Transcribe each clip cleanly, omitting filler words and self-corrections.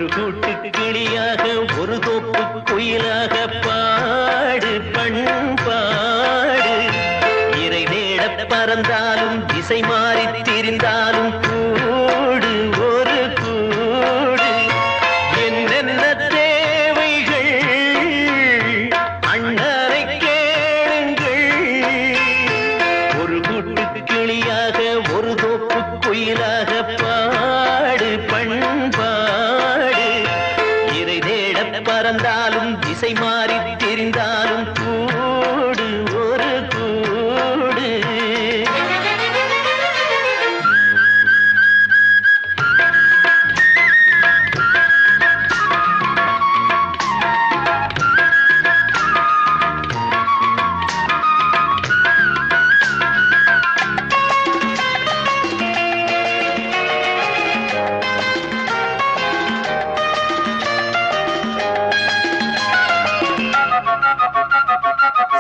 ஒரு கூட்டு கிளியாக ஒரு தோப்பு குயிலாக பாடு பண்பாடு இறை தேட பறந்தாலும் திசை மாறி திரிந்தாலும் கூடு ஒரு கூடு என்னென்ன தேவைகள் அண்ணரை கேளுங்கள் ஒரு கூட்டு கிளியாக ஒரு தோப்பு குயிலாக பாடு பண்பாடு இறை தேட பறந்தாலும் திசை மாறி தெரிந்தாலும் கூடு ஒரு கூடு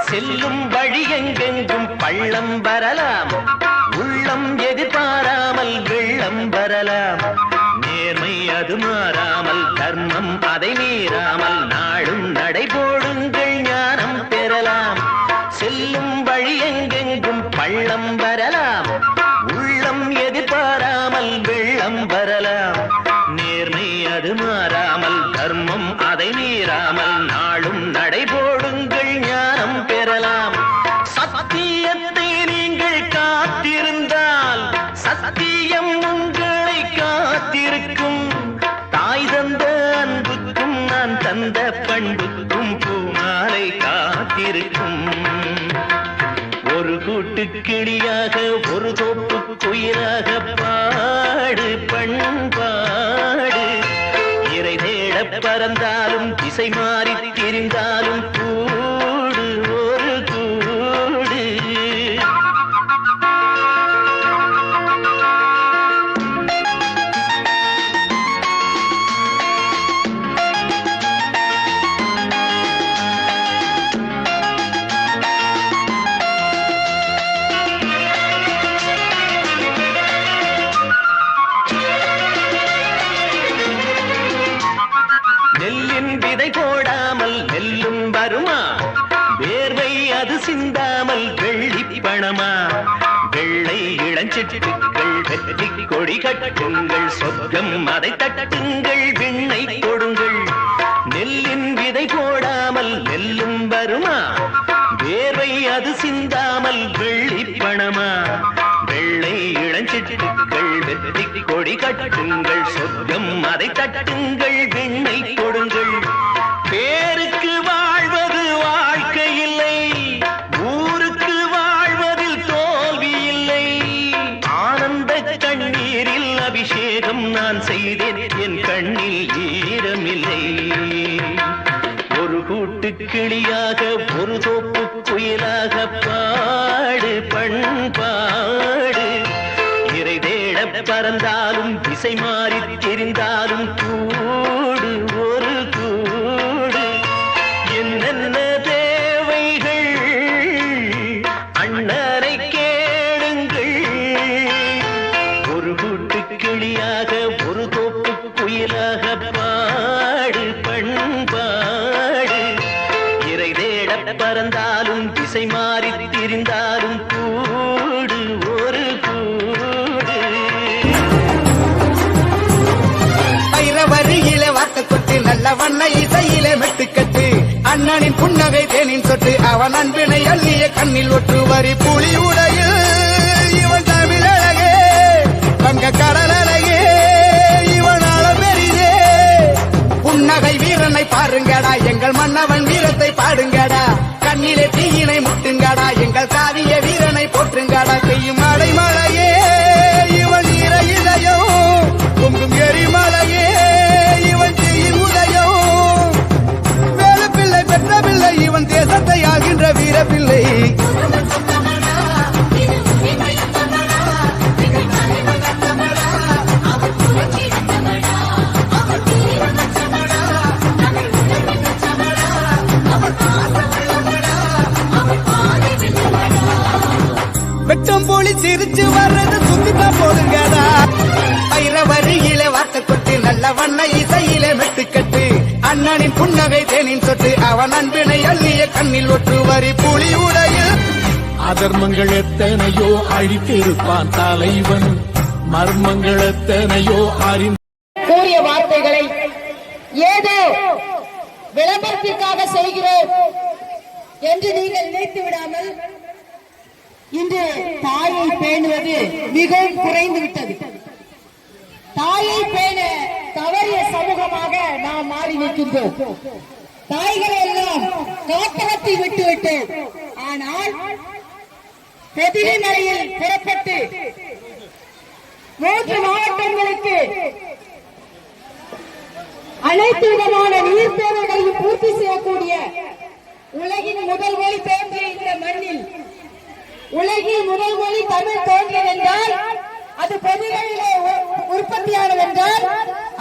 செல்லும் வழி எங்கெங்கும் பள்ளம் வரலாம் உள்ளம் எதிர்பாராமல் வெள்ளம் வரலாம் நேர்மை அது மாறாமல் தர்மம் அதை மீறாமல் நாடும் நடைபோடுங்கள் ஞானம் பெறலாம் செல்லும் வழி எங்கெங்கும் பள்ளம் வரலாம் உள்ளம் எதிர்பாராமல் வெள்ளம் வரலாம் நேர்மை அது மாறாமல் தர்மம் அதை மீறாமல் நாடும் நடைபோடுங்கள் ஞானம் பெறலாம் சத்தியத்தை நீங்கள் காத்திருந்தால் சத்தியம் உங்களை காத்திருக்கும் தாய் தந்த அன்புக்கும் நான் தந்த பண்புக்கும் பூமாலை காத்திருக்கும் ஒரு கூட்டு கிளியாக ஒரு தோப்பு குயிலாக பாடு பண்பாடு இறை தேட பறந்தாலும் திசை மாறி திரிந்தாலும் கூடு ஒரு கூடு நெல்லின் விதை போடாமல் நெல்லும் வருமா வேர்வை அது சிந்தாமல் வெள்ளி பணமா வெள்ளை இளஞ்சிட்டுக்கள் வெற்றி கொடி கட்டுங்கள் சொர்க்கம் அதை தட்டுங்கள் விண்ணை கொடுங்கள் நெல்லின் விதை போடாமல் நெல்லும் வருமா வேர்வை அது சிந்தாமல் வெள்ளி பணமா வெள்ளை இளஞ்சிட்டுக்கள் வெற்றி கொடி கட்டுங்கள் சொர்க்கம் அதை தட்டுங்கள் விண்ணை கொடுங்கள் பேருக்கு வாழ்வது வாழ்க்கை இல்லை ஊருக்கு வாழ்வதில் தோல்வி இல்லை ஆனந்த கண்ணீரில் அபிஷேகம் நான் செய்தேன் என் கண்ணில் ஈரமில்லை ஒரு கூட்டு கிளியாக ஒரு தோப்பு குயிலாக பாடு பண்பாடு இறை தேட பறந்தாலும் திசை மாறி தெரிந்தாலும் கூடு ஒரு கூடு என்னென்ன தேவைகள் அண்ணரை கேளுங்கள் ஒரு கூட்டு கிளியாக ஒரு தோப்பு குயிலாக பாடு பண்பாடு இறை தேட பறந்தாலும் திசை மாறி திரிந்தாலும் கூடு ஒரு கூடு வரியில வார்த்தை கொட்டு நல்ல வண்ண இசையில மெட்டுக்கட்டு அண்ணனின் புன்னகை தேனின் சொட்டு அவன் அன்பினை அள்ளிய கண்ணில் ஒற்று வரி புலி உடையில் இவன் தமிழழகே வங்க கடல் அழகே இவன் அளபெரிதே புன்னகை வீரனை பாருங்கடா எங்கள் மன்னவன் வீரத்தை பாடுங்கடா கண்ணிலே தீயினை முட்டுங்கடா எங்கள் காவிய வீரனை போற்றுங்கடா பெய்யும் மழை மழையே இவன் ஈர இதயம் பொங்கும் எரிமலையே இவன் செய்யும் உதயம் வேலு பிள்ளை பெற்ற பிள்ளை இவன் தேசத்தை ஆகின்ற வீர பிள்ளை வெட்டம் போலி சிரிச்சு வர்றது சுத்திப்பா போடுங்கடா பயிர வரியில வார்த்தை கொட்டு நல்ல வண்ண இசையில அண்ணனின் புன்னகை தேனின் சொட்டு அவன் அன்பினை அள்ளிய கண்ணில் ஒற்று வரி புலி உடையில் அதர்மங்கள் எத்தனையோ அழித்திருப்பான் தலைவன், மர்மங்கள் எத்தனையோ கூறிய வார்த்தைகளை ஏதோ விளம்பரத்திற்காக செய்கிறோம் என்று நீங்கள் நினைத்து விடாமல் இன்று தாயை பேணுவது மிகவும் குறைந்து விட்டது. தாயை பேண தவறிய சமூகமாக நாம் மாறி நிற்கின்றோம். தாய்களை எல்லாம் காப்பகத்தில் விட்டுவிட்டோம். ஆனால் பொதிகை மலையில் புறப்பட்டு 3 மாவட்டங்களுக்கு அனைத்து விதமான நீர் தேவைகளையும் பூர்த்தி செய்யக்கூடிய உலகின் முதல் மொழி தோன்றிய இந்த மண்ணில் உலகின் முதல் மொழி தமிழ் தோன்றியதென்றால் அது பொதிகளிலே உற்பத்தியானதென்றால்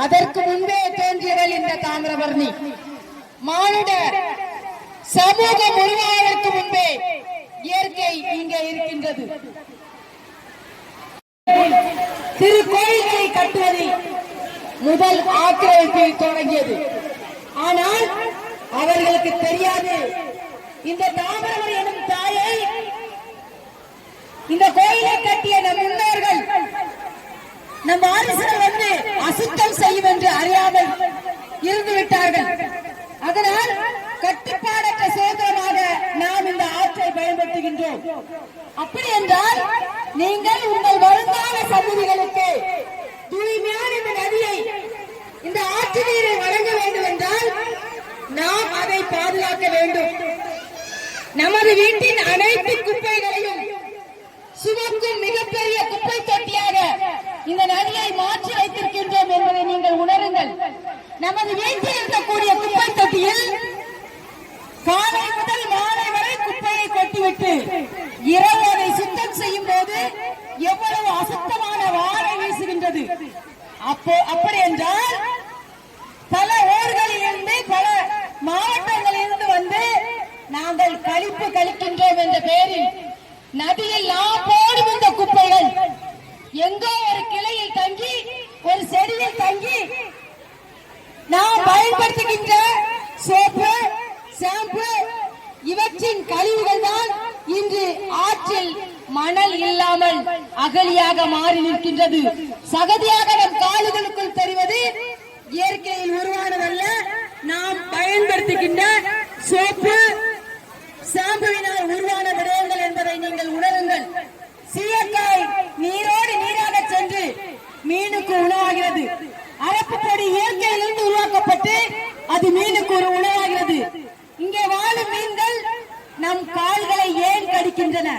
அதற்கு முன்பே தோன்றியவள் இந்த தாமிரபரணி. மானுட சமூகம் உருவாவதற்கு முன்பே இயற்கை இங்கே இருக்கின்றது. திருக்கோயில்களை கட்டுவதில் முதல் ஆக்கிரமிப்பில் தொடங்கியது. ஆனால் அவர்களுக்கு தெரியாது இந்த தாமிரபரணி எனும் தாயை இந்த கோயிலை கட்டிய நம் முன்னோர்கள் நம் வாரிசுகள் வந்து அசுத்தம் செய்யும் என்று அறியாமல் இருந்து விட்டார்கள். அதனால் கட்டுப்பாடற்ற சுதந்திரமாக நாம் இந்த ஆற்றை பயன்படுத்துகின்றோம். அப்படி என்றால் நீங்கள் உங்கள் வருங்கால சந்ததிகளுக்கு தூய்மையான இந்த நதியை இந்த ஆற்று நீரை வழங்க வேண்டும் என்றால் நாம் அதை பாதுகாக்க வேண்டும். நமது வீட்டின் அனைத்து குப்பைகளையும் சுமக்கும் மிகப்பெரிய குப்பை தொட்டியாக இந்த நதியை மாற்றி வைத்திருக்கின்றோம் என்பதை நீங்கள் உணருங்கள். நமது வீட்டில் இருக்கக்கூடிய குப்பை தொட்டியில் காலை முதல் மாலை வரை குப்பையை கொட்டிவிட்டு இரவு அதை சுத்தம் செய்யும் போது எவ்வளவு அசுத்தமான வாடை வீசுகின்றது. அப்படி என்றால் பல ஊர்களில் இருந்து பல மாவட்டங்களில் இருந்து வந்து நாங்கள் கழிப்பு கழிக்கின்றோம் என்ற பெயரில் நதியில் நாம் போடும் இந்த குப்பைகள் எங்கோ ஒரு கிளையில் தங்கி ஒரு செடியில் தங்கி நாம் பயன்படுத்துகின்ற சோப்பு ஷாம்பு இவற்றின் கழிவுகள் தான் இன்று ஆற்றில் மணல் இல்லாமல் அகலியாக மாறி நிற்கின்றது. சகதியாக நம் கால்களுக்குள் தெரிவது இயற்கையில் உருவானதல்ல, நாம் பயன்படுத்துகின்ற சோப்பு ஷாம்புவினால் உருவான விடயங்கள் என்பதை நீங்கள் உணருங்கள். சீயக்காய் நீரோடு நீராக சென்று மீனுக்கு உணவாகிறது. அரப்பு பொடி இயற்கையிலிருந்து உருவாக்கப்பட்டு அது மீனுக்கு ஒரு உணவாகிறது. இங்கே வாழும் மீன்கள் நம் கால்களை ஏன் கடிக்கின்றன?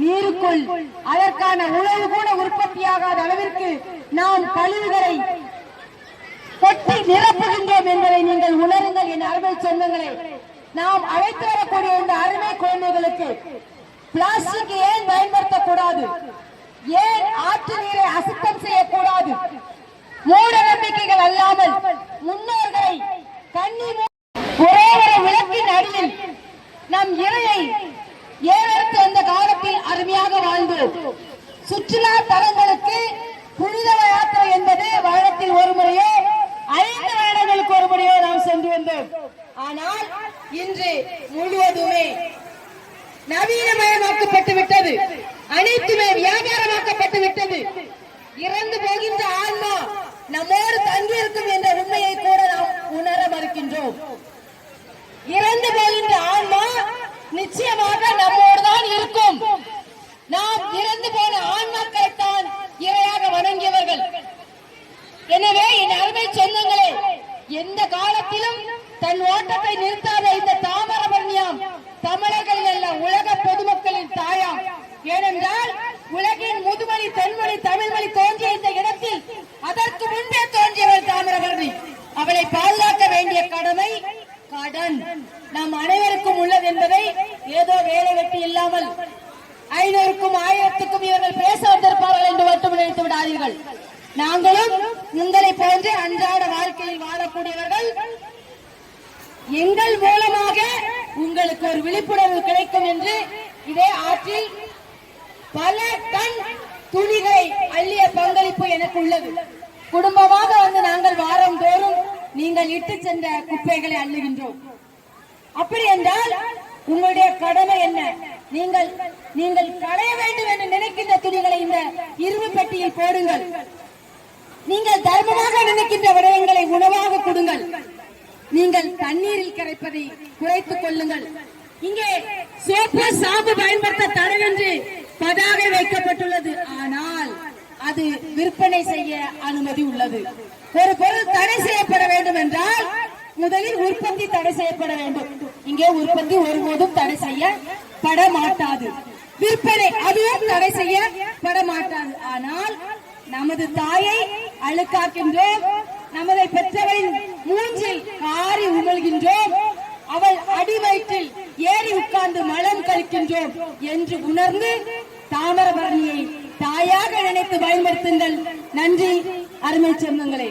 நீருக்குள் அதற்கான உணவு கூட உற்பத்தியாகாத அளவிற்கு நாம் கழிவுகளை கொட்டி நிரப்புகின்றோம் என்பதை நீங்கள் உணருங்கள். என் அருமை சொந்தங்களே, நாம் அழைத்து வரக்கூடிய இந்த அருமை குழந்தைகளுக்கு பிளாஸ்டிக் ஏன் பயன்படுத்தக்கூடாது? ஏன் ஆற்று நீரை அசுத்தம் செய்யக்கூடாது? மூட நம்பிக்கைகள் அல்லாமல் முன்னோர்களை கண்ணீர் ஒரே ஒரு விளக்கின் அடியில் நம் இறையை ஏறெடுத்து வந்த காலத்தில் அருமையாக வாழ்ந்தோம். சுற்றுலா தலங்களுக்கு புனித யாத்திரை என்பது வருடத்தில் ஒரு முறையோ 5 வருடங்களுக்கு ஒரு முறையோ நாம் சென்று வந்தோம். ஆனால் இன்று முழுவதுமே நவீனமயமாக்கப்பட்டு விட்டது. அனைத்துமே வியாபாரமாக்கப்பட்டு விட்டது. இறந்து போகின்ற ஆன்மா நம்மோடு தங்கியிருக்கும் என்ற உண்மையை கூட நாம் உணர மறுக்கின்றோம். இறந்து போகின்ற ஆன்மா நிச்சயமாக நம்மோடு தான் இருக்கும். நாம் இறந்து போன ஆன்மாக்களைத்தான் இறையாக வணங்கியவர்கள். எனவே என் அருமை சொந்தங்களே, எந்த காலத்திலும் தன் ஓட்டத்தை நிறுத்தாத இந்த தாமிரபரணியாம் தமிழர்களில் அல்ல, உலக பொதுமக்களின் தாயாம். ஏனென்றால் உலகின் முதுமொழி தென்மொழி தமிழ்மொழி தோன்றிய இந்த இடத்தில் அதற்கு முன்பே தோன்றியவள் தாமிரபரணி. அவளை பாதுகாக்க வேண்டிய கடமை கடன் நம் அனைவருக்கும் உள்ளது என்பதை ஏதோ வேலை வெட்டி இல்லாமல் 500க்கும் 1000க்கும் இவர்கள் பேச வந்திருப்பார்கள் என்று மட்டும் நினைத்து விடாதீர்கள். நாங்களும் உங்களை போன்று அன்றாட வாழ்க்கையில் வாழக்கூடியவர்கள். எங்கள் மூலமாக உங்களுக்கு ஒரு விழிப்புணர்வு கிடைக்கும் என்று இதே ஆற்றில் பல டன் துணிகளை அள்ளிய பங்களிப்பு எனக்கு உள்ளது. குடும்பமாக வந்து நாங்கள் வாரம் தோறும் நீங்கள் இட்டு சென்ற குப்பைகளை அள்ளுகின்றோம். அப்படி என்றால் உங்களுடைய கடமை என்ன? நீங்கள் களைய வேண்டும் என்று நினைக்கின்ற துணிகளை இந்த இரும்பு பெட்டியில் போடுங்கள். நீங்கள் தர்மமாக நினைக்கின்ற விடயங்களை உணவாக கொடுங்கள். நீங்கள் தண்ணீரில் கரைப்பதை குறைத்துக் கொள்ளுங்கள். இங்கே சோப்பு சாம்பு பயன்படுத்த தடை என்று பதாகை வைக்கப்பட்டுள்ளது. ஆனால் அது விற்பனை செய்ய அனுமதி உள்ளது. ஒரு பொருள் தடை செய்யப்பட வேண்டும் என்றால் முதலில் உற்பத்தி தடை செய்யப்பட வேண்டும். இங்கே உற்பத்தி ஒருபோதும் தடை செய்யப்பட மாட்டாது. விற்பனை அதுவும் தடை செய்யப்பட மாட்டாது. ஆனால் நமது தாயை அழுக்காக்கின்றோம், நமதை பெற்றவரின் மூஞ்சில் காரி உமிழ்கின்றோம், அவள் அடி வயிற்றில் ஏறி உட்கார்ந்து மலம் கழிக்கின்றோம் என்று உணர்ந்து தாமிரபரணியை தாயாக நினைத்து பயன்படுத்துங்கள். நன்றி அருமை சொந்தங்களே.